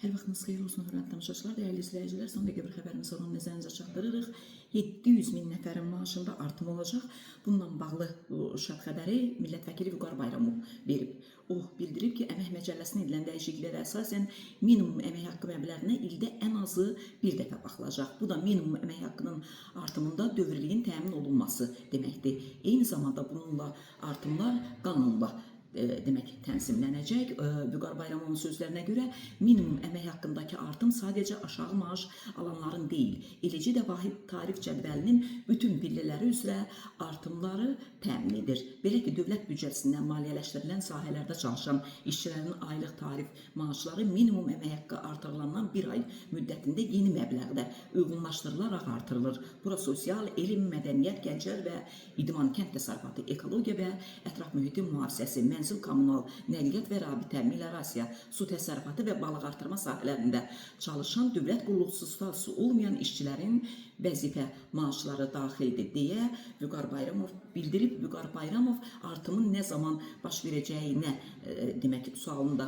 Hər vaxtınız xeyirli olsun, hörmətli tamaşaçılar, dəyərli izləyicilər. Son dəqiqə bir xəbərimiz var, onu nəzərinizə çatdırırıq. 700 min nəfərin maaşında artım olacaq. Bununla bağlı bu şad xəbəri millət vəkili Vüqar Bayramov verib. O bildirib ki, Əmək Məcəlləsində edilən dəyişikliklərə əsasən minimum əmək haqqı məbləğinə ildə ən azı bir dəfə baxılacaq. Bu da minimum əmək haqqının artımında dövrlüyün təmin olunması deməkdir. Eyni zamanda bununla artımlar qanunla demək tənzimlənəcək. Vüqar Bayramovun sözlərinə görə minimum əmək haqqındakı artım sadəcə aşağı maaş alanların deyil, eləcə də vahid tarif cədvəlinin bütün pillələri üzrə artımları təmin edir. Belə ki, dövlət büdcəsindən maliyyələşdirilən sahələrdə çalışan işçilərin aylıq tarif maaşları minimum əmək haqqı artırılandan bir ay müddətində yeni məbləğdə uyğunlaşdırılaraq artırılır. Bura sosial, elm, mədəniyyət, gənclər və idman, kənd təsərrüfatı, ekologiya və ətraf mühitin mühafizəsi, mənzil, kommunal, nəqliyyat və rabitə, meliorasiya, su təsərrüfatı və balıq artırma sahələrində çalışan dövlət qulluqçusu statusu olmayan işçilərin vəzifə maaşları daxildir deyə Vüqar Bayramov bildirib. Vüqar Bayramov artımın nə zaman baş verəcəyinə demək sualını da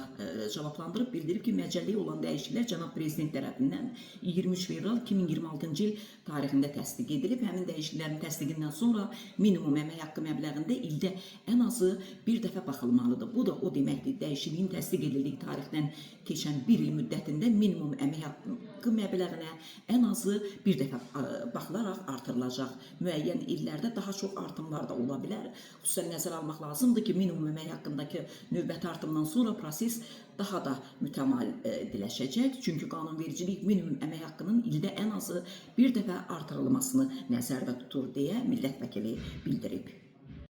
cavablandırıb, bildirib ki, məcəlləyə olan dəyişikliklər cənab prezident tərəfindən 23 fevral 2026-cı il tarixində təsdiq edilib. Həmin dəyişikliklərin təsdiqindən sonra minimum əmək haqqı məbləğində ildə ən azı bir dəfə baxılmalıdır. Bu da o deməkdir, dəyişikliyin təsdiq edildiyi tarixdən keçən bir il müddətində minimum əmək haqqı məbləğinə ən azı bir dəfə baxılaraq artırılacaq. Müəyyən illərdə daha çox artımlar da ola bilər. Xüsusən nəzərə almaq lazımdır ki, minimum əmək haqqındakı növbəti artımdan sonra proses daha da mütəmadiləşəcək. Çünki qanunvericilik minimum əmək haqqının ildə ən azı bir dəfə artırılmasını nəzərdə tutur deyə millət vəkili bildirib.